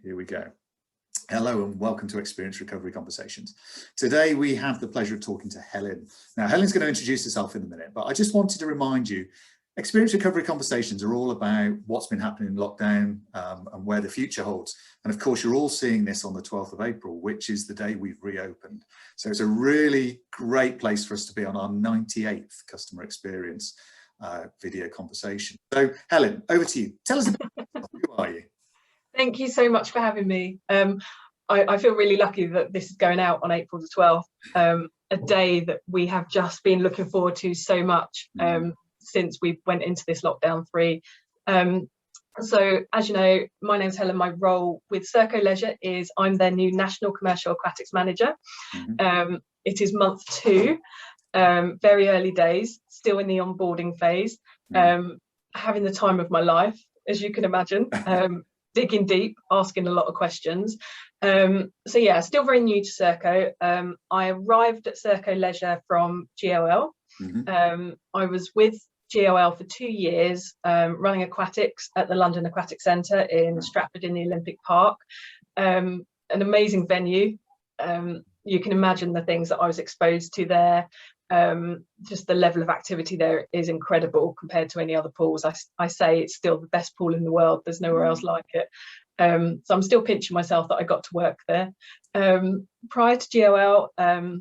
Here we go. Hello and welcome to Experience Recovery Conversations. Today we have the pleasure of talking to Helen. Now Helen's going to introduce herself in a minute, but I just wanted to remind you, Experience Recovery Conversations are all about what's been happening in lockdown and where the future holds. And of course you're all seeing this on the 12th of April, which is the day we've reopened. So it's a really great place for us to be on our 98th customer experience video conversation. So Helen, over to you. Tell us a bit about yourself. Who are you? Thank you so much for having me. I feel really lucky that this is going out on April the 12th, a day that we have just been looking forward to so much since we went into this lockdown 3. So as you know, my name's Helen. My role with Serco Leisure is I'm their new National Commercial Aquatics Manager. It is month 2, very early days, still in the onboarding phase, having the time of my life, as you can imagine. Digging deep, asking a lot of questions. So yeah, still very new to Serco. I arrived at Serco Leisure from GOL. I was with GOL for 2 years, running aquatics at the London Aquatic Centre in Stratford in the Olympic Park. An amazing venue. You can imagine the things that I was exposed to there. Just the level of activity there is incredible compared to any other pools. I say it's still the best pool in the world. There's nowhere else like it. So I'm still pinching myself that I got to work there. Prior to GOL, a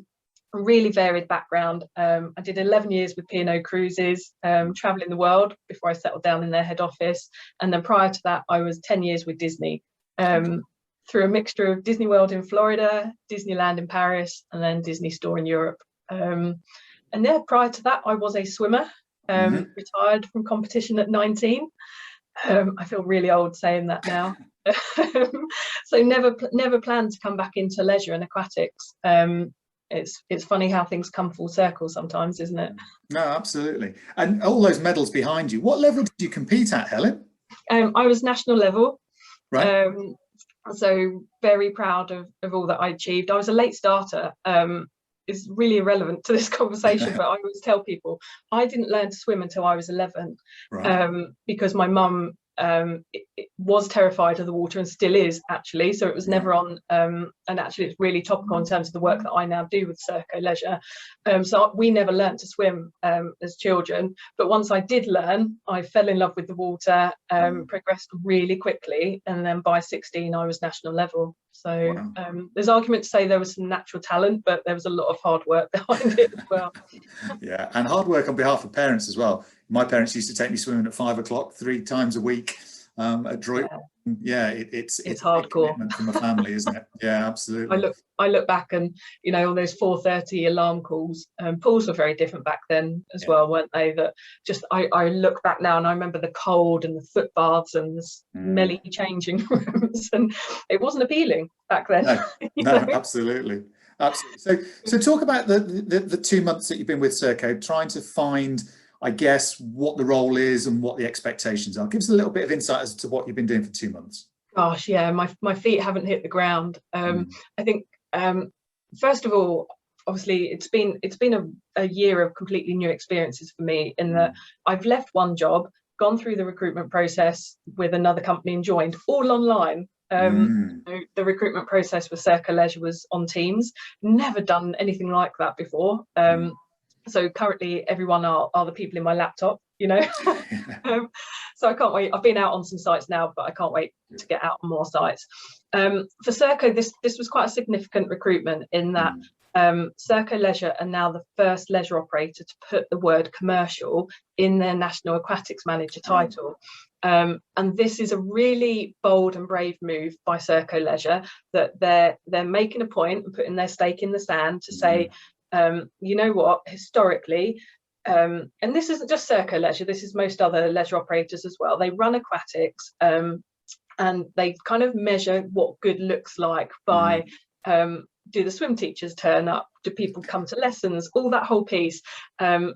really varied background. I did 11 years with P&O Cruises, traveling the world before I settled down in their head office. And then prior to that, I was 10 years with Disney. Through a mixture of Disney World in Florida, Disneyland in Paris, and then Disney Store in Europe. And yeah, prior to that, I was a swimmer, retired from competition at 19. I feel really old saying that now. So never planned to come back into leisure and aquatics. It's funny how things come full circle sometimes, isn't it? No, absolutely. And all those medals behind you, what level did you compete at, Helen? I was national level. Right. So very proud of all that I achieved. I was a late starter. Is really irrelevant to this conversation, but I always tell people I didn't learn to swim until I was 11, because my mum was terrified of the water and still is actually, so it was never on, and actually it's really topical in terms of the work that I now do with Serco Leisure. So we never learned to swim as children, but once I did learn, I fell in love with the water, progressed really quickly, and then by 16 I was national level. So there's argument to say there was some natural talent, but there was a lot of hard work behind it as well. Yeah, and hard work on behalf of parents as well. My parents used to take me swimming at 5 o'clock 3 times a week at Droit. Yeah, it's hardcore. A commitment from a family, isn't it? Yeah, absolutely. I look back and, you know, all those 4:30 alarm calls. Pools were very different back then as well, weren't they? That just I look back now and I remember the cold and the foot baths and the smelly changing rooms, and it wasn't appealing back then. No, absolutely. Absolutely. So talk about the 2 months that you've been with Serco, trying to find, I guess, what the role is and what the expectations are. Give us a little bit of insight as to what you've been doing for 2 months. Gosh, yeah, my feet haven't hit the ground. I think first of all, obviously it's been a year of completely new experiences for me, in that I've left one job, gone through the recruitment process with another company and joined all online. The recruitment process for Serco Leisure was on Teams. Never done anything like that before. So currently everyone are the people in my laptop, you know. So I can't wait. I've been out on some sites now, but I can't wait to get out on more sites. For Serco, this was quite a significant recruitment, in that Serco Leisure are now the first leisure operator to put the word commercial in their National Aquatics Manager title. And this is a really bold and brave move by Serco Leisure, that they're making a point and putting their stake in the sand to say, you know what, historically, and this isn't just Serco Leisure, this is most other leisure operators as well, they run aquatics, and they kind of measure what good looks like by do the swim teachers turn up, do people come to lessons, all that whole piece, and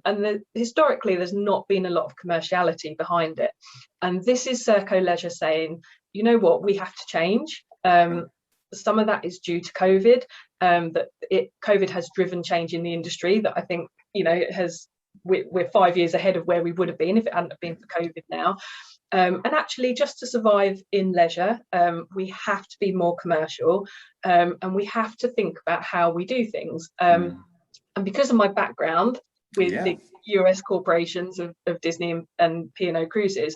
historically there's not been a lot of commerciality behind it, and this is Serco Leisure saying, you know what, we have to change. Some of that is due to COVID, COVID has driven change in the industry that I think, you know, we're 5 years ahead of where we would have been if it hadn't been for COVID now. And actually, just to survive in leisure, we have to be more commercial, and we have to think about how we do things. And because of my background with the US corporations of Disney and P&O Cruises,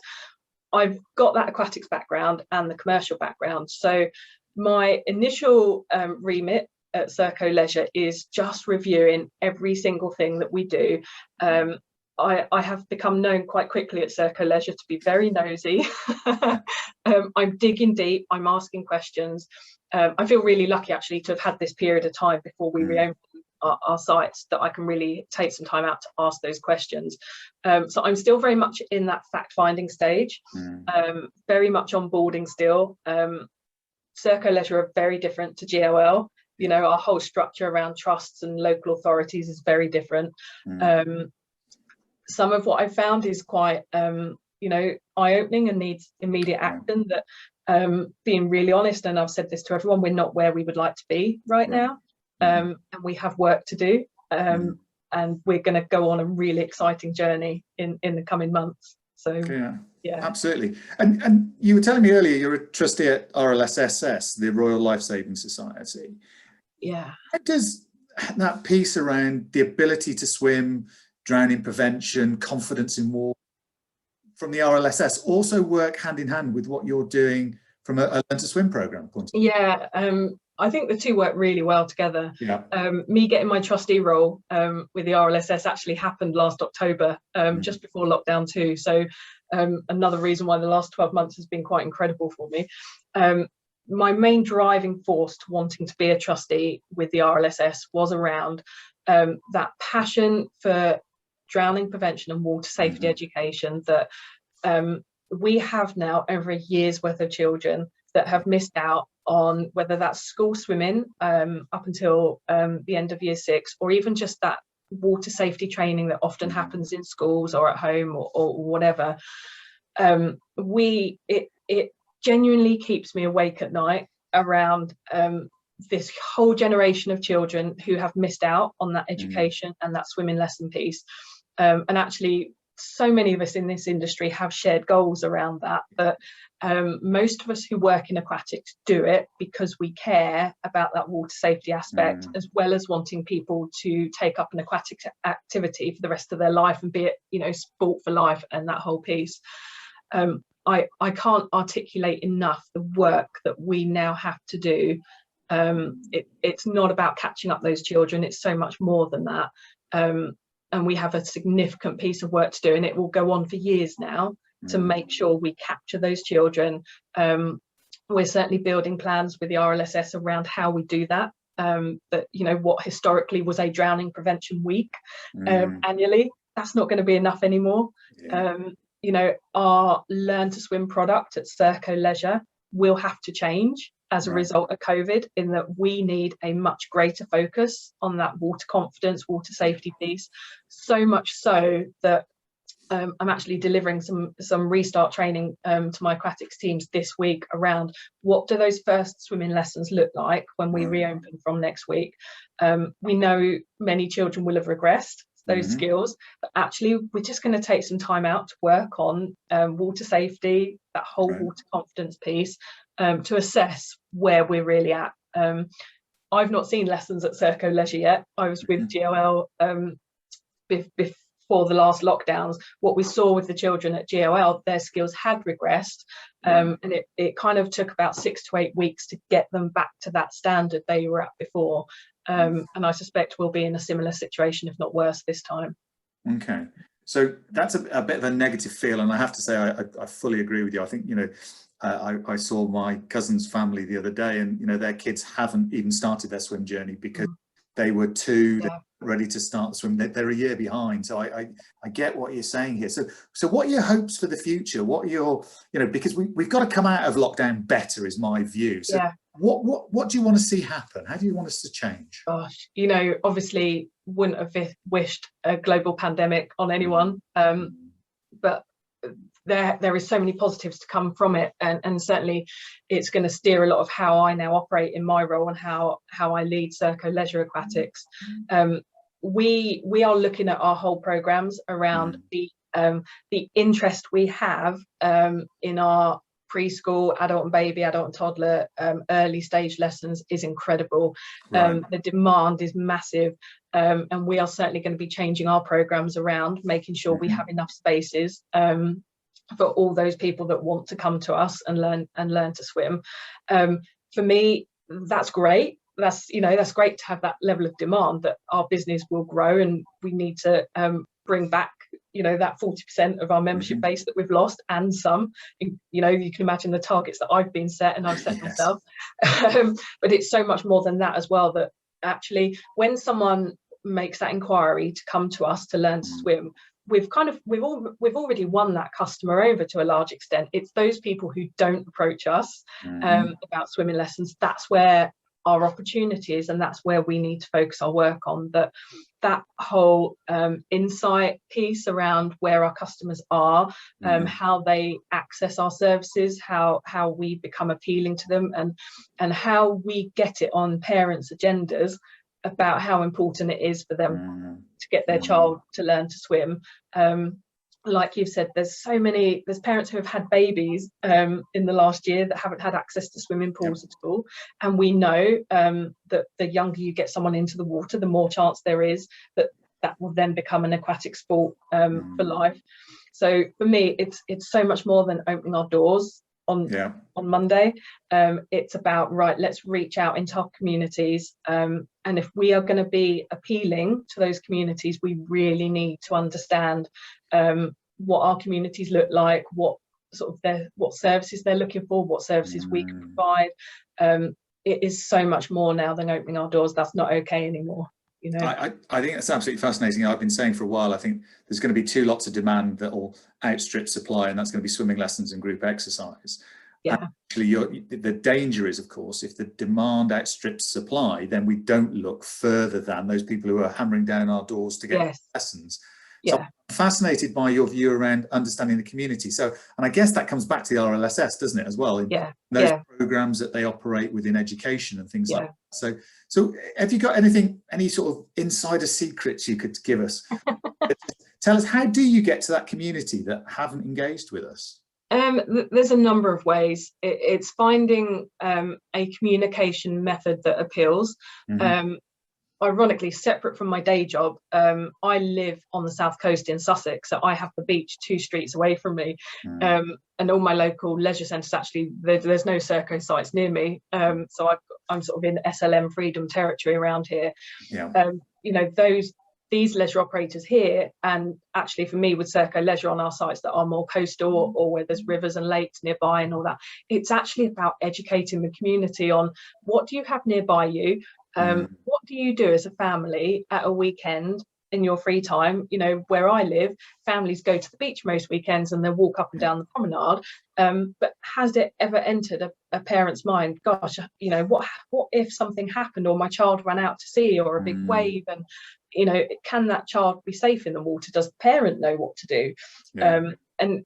I've got that aquatics background and the commercial background. So my initial remit at Serco Leisure is just reviewing every single thing that we do. I have become known quite quickly at Serco Leisure to be very nosy. I'm digging deep, I'm asking questions. I feel really lucky actually to have had this period of time before we reopen our sites, that I can really take some time out to ask those questions. So I'm still very much in that fact-finding stage, very much onboarding still. Serco Leisure are very different to GOL. You know, our whole structure around trusts and local authorities is very different. Some of what I've found is quite, you know, eye-opening and needs immediate action. That, being really honest, and I've said this to everyone, we're not where we would like to be right now, and we have work to do, and we're going to go on a really exciting journey in the coming months. So yeah, absolutely. And you were telling me earlier you're a trustee at RLSSS, the Royal Life Saving Society. Yeah. How does that piece around the ability to swim, drowning prevention, confidence in water from the RLSS also work hand in hand with what you're doing from a Learn to Swim program point of view? Yeah, I think the two work really well together. Me getting my trustee role with the RLSS actually happened last October, just before lockdown too. So another reason why the last 12 months has been quite incredible for me. My main driving force to wanting to be a trustee with the RLSS was around that passion for drowning prevention and water safety education, that we have now over a year's worth of children that have missed out on, whether that's school swimming up until the end of year 6, or even just that water safety training that often happens in schools or at home or whatever. It genuinely keeps me awake at night around this whole generation of children who have missed out on that education and that swimming lesson piece. And actually, so many of us in this industry have shared goals around that, but most of us who work in aquatics do it because we care about that water safety aspect, as well as wanting people to take up an aquatic activity for the rest of their life and be it, you know, sport for life and that whole piece. I can't articulate enough the work that we now have to do. It's not about catching up those children, it's so much more than that. And we have a significant piece of work to do, and it will go on for years now to make sure we capture those children. We're certainly building plans with the RLSS around how we do that. But you know, what historically was a drowning prevention week annually, that's not going to be enough anymore. You know, our Learn to Swim product at Serco Leisure will have to change as a result of COVID, in that we need a much greater focus on that water confidence, water safety piece. So much so that I'm actually delivering some restart training to my aquatics teams this week around what do those first swimming lessons look like when we reopen from next week. We know many children will have regressed those skills, but actually we're just going to take some time out to work on water safety, that whole water confidence piece, to assess where we're really at. I've not seen lessons at Serco Leisure yet. I was with GOL before the last lockdowns. What we saw with the children at GOL, their skills had regressed, and it kind of took about 6 to 8 weeks to get them back to that standard they were at before. And I suspect we'll be in a similar situation, if not worse, this time. Okay, so that's a bit of a negative feel, and I have to say I fully agree with you. I think, you know, I saw my cousin's family the other day, and you know, their kids haven't even started their swim journey because they were too ready to start the swim. They're a year behind. So I get what you're saying here. So what are your hopes for the future? What are your, you know, because we've got to come out of lockdown better, is my view. So what do you want to see happen? How do you want us to change? Gosh, you know, obviously wouldn't have wished a global pandemic on anyone, but there is so many positives to come from it, and certainly it's going to steer a lot of how I now operate in my role and how I lead Serco Leisure Aquatics. We are looking at our whole programs around the the interest we have in our preschool, adult and baby, adult and toddler, early stage lessons is incredible. The demand is massive, and we are certainly going to be changing our programs around, making sure we have enough spaces for all those people that want to come to us and learn to swim. For me, that's great. That's great to have that level of demand, that our business will grow, and we need to bring back that 40% of our membership base that we've lost, and some. You can imagine the targets that I've been set and I've set myself. But it's so much more than that as well, that actually when someone makes that inquiry to come to us to learn to swim, we've already won that customer over to a large extent. It's those people who don't approach us about swimming lessons. That's where our opportunity is, and that's where we need to focus our work on. That whole insight piece around where our customers are, how they access our services, how we become appealing to them, and how we get it on parents' agendas about how important it is for them to get their child to learn to swim. Like you've said, there's parents who have had babies in the last year that haven't had access to swimming pools at all, and we know that the younger you get someone into the water, the more chance there is that will then become an aquatic sport for life. So for me, it's so much more than opening our doors on Monday. It's about, right, let's reach out into our communities, and if we are going to be appealing to those communities, we really need to understand what our communities look like, what services they're looking for, what services we can provide. It is so much more now than opening our doors. That's not okay anymore. I think that's absolutely fascinating. I've been saying for a while, I think there's going to be two lots of demand that will outstrip supply, and that's going to be swimming lessons and group exercise. And actually, the danger is, of course, if the demand outstrips supply, then we don't look further than those people who are hammering down our doors to get lessons. So I'm fascinated by your view around understanding the community. So, and I guess that comes back to the RLSS, doesn't it, as well? In those programs that they operate within education and things like that. So have you got any sort of insider secrets you could give us? Tell us, how do you get to that community that haven't engaged with us? There's a number of ways. It's finding a communication method that appeals. Ironically, separate from my day job, I live on the south coast in Sussex, so I have the beach 2 streets away from me, and all my local leisure centres, actually there's no Serco sites near me, so I'm sort of in SLM freedom territory around here. These leisure operators here, and actually for me with Serco Leisure on our sites that are more coastal or where there's rivers and lakes nearby and all that, it's actually about educating the community on what do you have nearby you. What do you do as a family at a weekend in your free time? Where I live, families go to the beach most weekends and they walk up and down the promenade. But has it ever entered a parent's mind, gosh, what if something happened, or my child ran out to sea, or a big wave, and can that child be safe in the water? Does the parent know what to do? And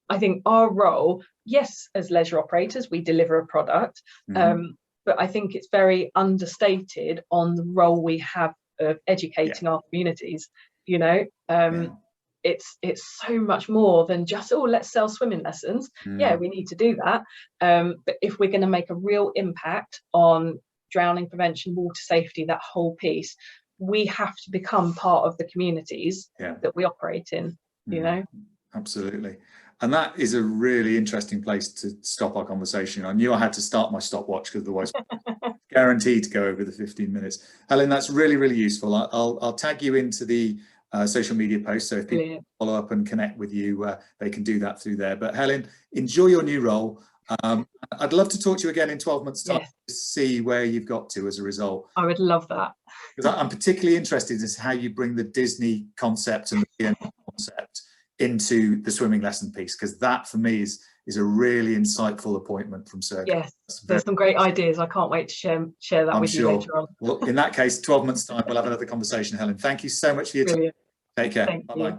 I think our role, yes, as leisure operators, we deliver a product. But I think it's very understated on the role we have of educating our communities. It's so much more than just, let's sell swimming lessons. We need to do that. But if we're going to make a real impact on drowning prevention, water safety, that whole piece, we have to become part of the communities that we operate in. Absolutely. And that is a really interesting place to stop our conversation. I knew I had to start my stopwatch, because otherwise guaranteed to go over the 15 minutes. Helen, that's really, really useful. I'll tag you into the social media post, so if people follow up and connect with you, they can do that through there. But Helen, enjoy your new role. I'd love to talk to you again in 12 months' time to see where you've got to as a result. I would love that. Because I'm particularly interested in how you bring the Disney concept and the P&O concept into the swimming lesson piece, because that for me is a really insightful appointment from Serco. Yes, there's some great ideas. I can't wait to share that with you later on. Well, in that case, 12 months time, we'll have another conversation, Helen. Thank you so much for your time. Take care. Bye-bye.